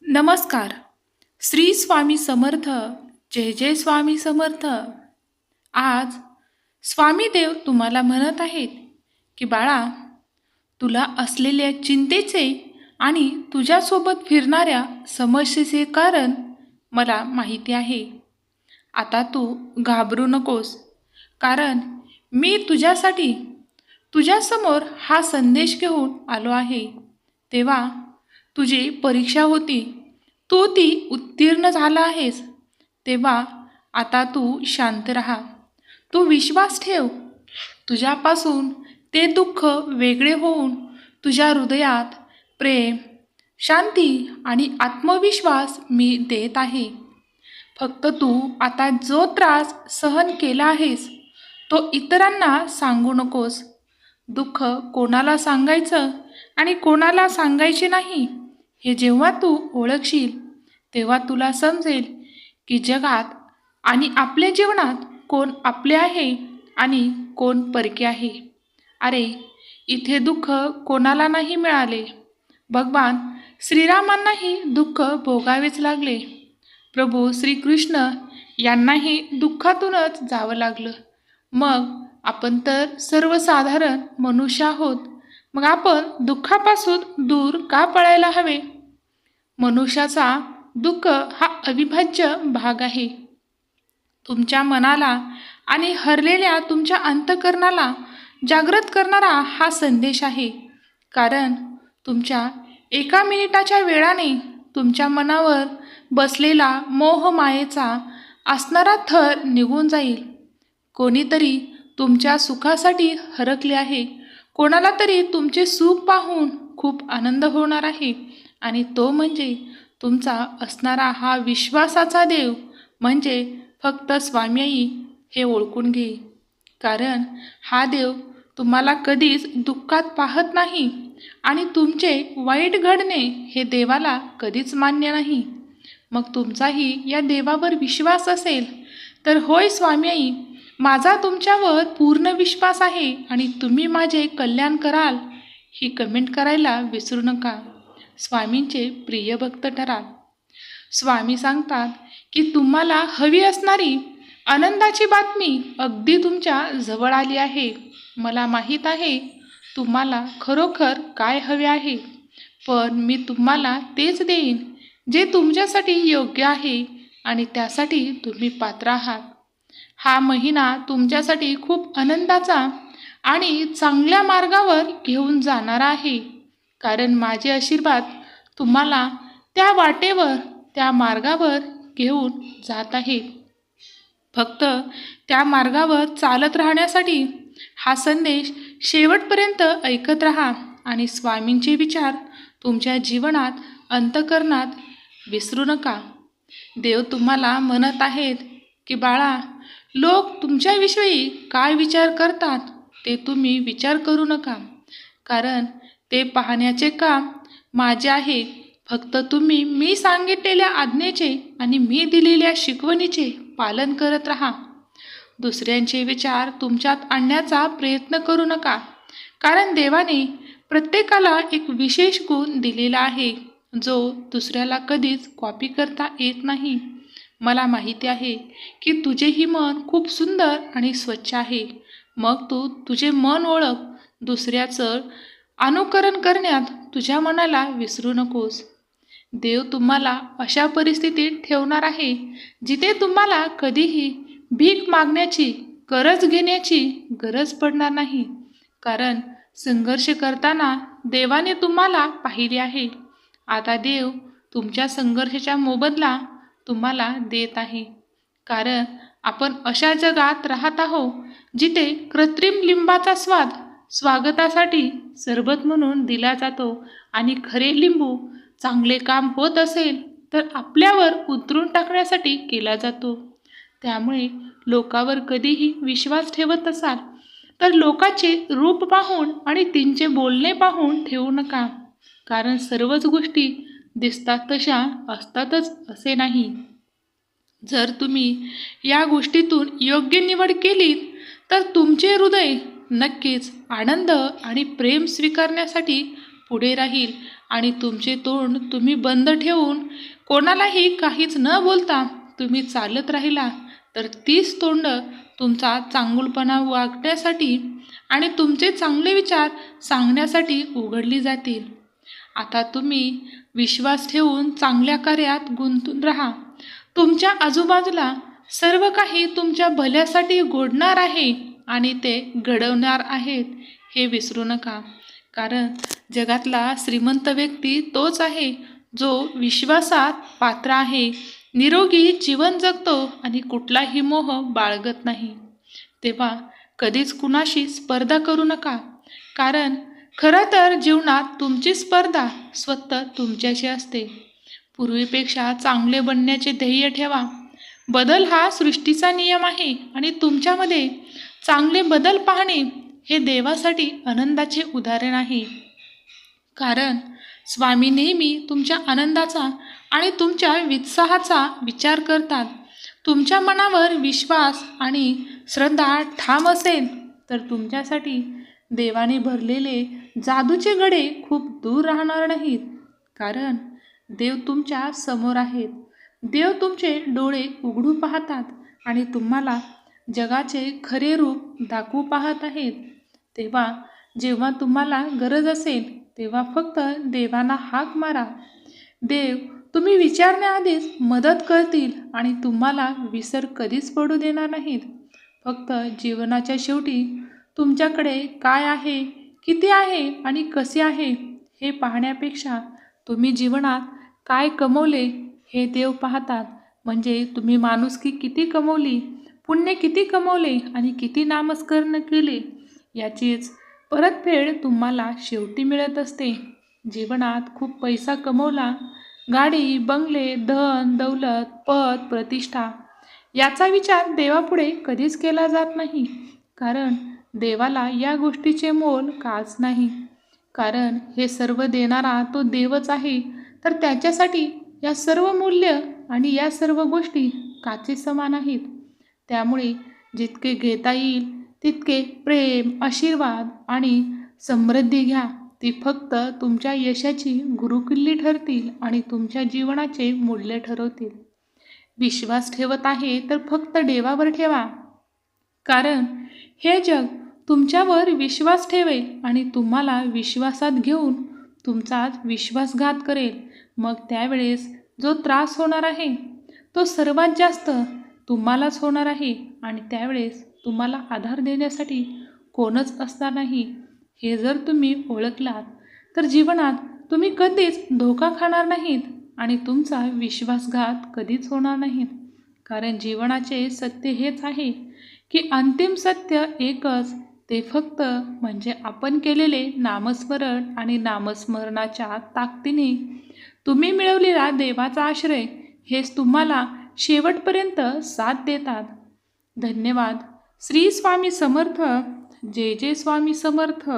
नमस्कार. श्री स्वामी समर्थ. जय जय स्वामी समर्थ. आज स्वामी देव तुम्हाला म्हणत आहेत की बाळा, तुला असलेल्या चिंतेचे आणि तुझ्यासोबत फिरणाऱ्या समस्येचे कारण मला माहिती आहे. आता तू घाबरू नकोस, कारण मी तुझ्यासाठी तुझ्यासमोर हा संदेश घेऊन आलो आहे. तेव्हा तुझी परीक्षा होती, तू ती उत्तीर्ण झाला आहेस. तेव्हा आता तू शांत राहा, तू विश्वास ठेव. तुझ्यापासून ते दुःख वेगळे होऊन तुझ्या हृदयात प्रेम, शांती आणि आत्मविश्वास मी देत आहे. फक्त तू आता जो त्रास सहन केला आहेस तो इतरांना सांगू नकोस. दुःख कोणाला सांगायचं आणि कोणाला सांगायचे नाही हे जेव्हा तू ओळखशील, तेव्हा तुला समजेल की जगात आणि आपल्या जीवनात कोण आपले आहे आणि कोण परके आहे. अरे, इथे दुःख कोणाला नाही मिळाले. भगवान श्रीरामांनाही दुःख भोगावेच लागले. प्रभू श्रीकृष्ण यांनाही दुःखातूनच जावं लागलं. मग आपण तर सर्वसाधारण मनुष्य आहोत. मग आपण दुःखापासून दूर का पळायला हवे? मनुष्याचा दुःख हा अविभाज्य भाग आहे. तुमच्या मनाला आणि हरलेल्या तुमच्या अंतःकरणाला जागृत करणारा हा संदेश आहे. कारण तुमच्या एका मिनिटाच्या वेळाने तुमच्या मनावर बसलेला मोहमायेचा असणारा थर निघून जाईल. कोणीतरी तुमच्या सुखासाठी हरकले आहे. कोणाला तरी तुमचे सुख पाहून खूप आनंद होणार आहे, आणि तो म्हणजे तुमचा असणारा हा विश्वासाचा देव म्हणजे फक्त स्वामी आई. हे ओळखून घे, कारण हा देव तुम्हाला कधीच दुःखात पाहत नाही आणि तुमचे वाईट घडणे हे देवाला कधीच मान्य नाही. मग तुमचाही या देवावर विश्वास असेल तर होय स्वामी आई, माझा तुमच्यावर पूर्ण विश्वास आहे आणि तुम्ही माझे कल्याण कराल, ही कमेंट करायला विसरू नका. स्वामींचे प्रिय भक्त ठराल. स्वामी सांगतात की तुम्हाला हवी असणारी आनंदाची बातमी अगदी तुमच्या जवळ आली आहे. मला माहीत आहे तुम्हाला खरोखर काय हवे आहे, पण मी तुम्हाला तेच देईन जे तुमच्यासाठी योग्य आहे आणि त्यासाठी तुम्ही पात्र आहात. हा महिना तुमच्यासाठी खूप आनंदाचा आणि चांगल्या मार्गावर घेऊन जाणारा आहे, कारण माझे आशीर्वाद तुम्हाला त्या वाटेवर, त्या मार्गावर घेऊन जात आहेत. फक्त त्या मार्गावर चालत राहण्यासाठी हा संदेश शेवटपर्यंत ऐकत राहा आणि स्वामींचे विचार तुमच्या जीवनात, अंतःकरणात विसरू नका. देव तुम्हाला म्हणत आहेत की बाळा, लोक तुमच्याविषयी काय विचार करतात ते तुम्ही विचार करू नका, कारण ते पाहण्याचे काम माझे आहे. फक्त तुम्ही मी सांगितलेल्या आज्ञेचे आणि मी दिलेल्या शिकवणीचे पालन करत राहा. दुसऱ्यांचे विचार तुमच्यात आणण्याचा प्रयत्न करू नका, कारण देवाने प्रत्येकाला एक विशेष गुण दिलेला आहे जो दुसऱ्याला कधीच कॉपी करता येत नाही. मला माहिती आहे की तुझेही मन खूप सुंदर आणि स्वच्छ आहे. मग तू तुझे मन ओळख. दुसऱ्याचं अनुकरण करण्यात तुझ्या मनाला विसरू नकोस. देव तुम्हाला अशा परिस्थितीत ठेवणार आहे जिथे तुम्हाला कधीही भीक मागण्याची, कर्ज घेण्याची गरज पडणार नाही, कारण संघर्ष करताना देवाने तुम्हाला पाहिले आहे. आता देव तुमच्या संघर्षाचा मोबदला तुम्हाला देत आहे, कारण आपण अशा जगात राहत आहोत जिथे कृत्रिम लिंबाचा स्वाद स्वागतासाठी सरबत म्हणून दिला जातो आणि खरे लिंबू चांगले काम होत असेल तर आपल्यावर उतरून टाकण्यासाठी केला जातो. त्यामुळे लोकांवर कधीही विश्वास ठेवत असाल तर लोकांचे रूप पाहून आणि त्यांचे बोलणे पाहून ठेवू नका, कारण सर्वच गोष्टी दिसतात तशा असतातच असे नाही. जर तुम्ही या गोष्टीतून योग्य निवड केली तर तुमचे हृदय नक्कीच आनंद आणि प्रेम स्वीकारण्यासाठी पुढे राहील आणि तुमचे तोंड तुम्ही बंद ठेवून कोणालाही काहीच न बोलता तुम्ही चालत राहिला तर तीच तोंड तुमचा चांगुलपणा वागण्यासाठी आणि तुमचे चांगले विचार सांगण्यासाठी उघडली जातील. आता तुम्ही विश्वास ठेवून चांगल्या कार्यात गुंतून राहा. तुमच्या आजूबाजूला सर्व काही तुमच्या भल्यासाठी घडणार आहे आणि ते घडवणार आहेत हे विसरू नका. कारण जगातला श्रीमंत व्यक्ती तोच आहे जो विश्वासात पात्र आहे, निरोगी जीवन जगतो आणि कुठलाही मोह बाळगत नाही. तेव्हा कधीच कुणाशी स्पर्धा करू नका. कारण खरं तर जीवनात तुमची स्पर्धा स्वतः तुमच्याशी असते. पूर्वीपेक्षा चांगले बनण्याचे ध्येय ठेवा. बदल हा सृष्टीचा नियम आहे आणि तुमच्यामध्ये चांगले बदल पाहणे हे देवासाठी आनंदाचे उदाहरण आहे. कारण स्वामी नेहमी तुमच्या आनंदाचा आणि तुमच्या उत्साहाचा विचार करतात. तुमच्या मनावर विश्वास आणि श्रद्धा ठाम असेल तर तुमच्यासाठी देवाने भरलेले जादूचे गडे खूप दूर राहणार नाहीत. कारण देव तुमच्या समोर आहेत. देव तुमचे डोळे उघडू पाहतात आणि तुम्हाला जगाचे खरे रूप दाखवू पाहत आहेत. तेव्हा जेव्हा तुम्हाला गरज असेल तेव्हा फक्त देवाला हाक मारा. देव तुम्ही विचारण्याआधीच मदत करतील आणि तुम्हाला विसर कधीच पडू देणार नाहीत. फक्त जीवनाच्या शेवटी तुमच्याकडे काय आहे, किती आहे आणि कसे आहे हे पाहण्यापेक्षा तुम्ही जीवनात काय कमवले हे देव पाहतात. म्हणजे तुम्ही माणुसकी किती कमवली, पुण्य किती कमवले आणि किती नामस्मरण केले याचीच परतफेड तुम्हाला शेवटी मिळत असते. जीवनात खूप पैसा कमवला, गाडी, बंगले, धन, दौलत, पद, प्रतिष्ठा याचा विचार देवापुढे कधीच केला जात नाही. कारण देवाला या गोष्टीचे मोल काच नाही. कारण हे सर्व देणारा तो देवच आहे. तर त्याच्यासाठी या सर्व मूल्य आणि या सर्व गोष्टी काचे समान आहेत. त्यामुळे जितके घेता येईल तितके प्रेम, आशीर्वाद आणि समृद्धी घ्या. ती फक्त तुमच्या यशाची गुरुकिल्ली ठरतील आणि तुमच्या जीवनाचे मूल्य ठरवतील. विश्वास ठेवत आहे तर फक्त देवावर ठेवा. कारण हे जग तुमच्यावर विश्वास ठेवेल आणि तुम्हाला विश्वासात घेऊन तुमचाच विश्वासघात करेल. मग त्यावेळेस जो त्रास होणार आहे तो सर्वात जास्त तुम्हालाच होणार आहे आणि त्यावेळेस तुम्हाला आधार देण्यासाठी कोणच असणार नाही. हे जर तुम्ही ओळखलात तर जीवनात तुम्ही कधीच धोका खाणार नाहीत आणि तुमचा विश्वासघात कधीच होणार नाहीत. कारण जीवनाचे सत्य हेच आहे की अंतिम सत्य एकच, ते फक्त म्हणजे आपण केलेले नामस्मरण आणि नामस्मरणाच्या ताकदीने तुम्ही मिळवलेला देवाचा आश्रय हेच तुम्हाला शेवटपर्यंत साथ देतात. धन्यवाद. श्री स्वामी समर्थ. जय जय स्वामी समर्थ.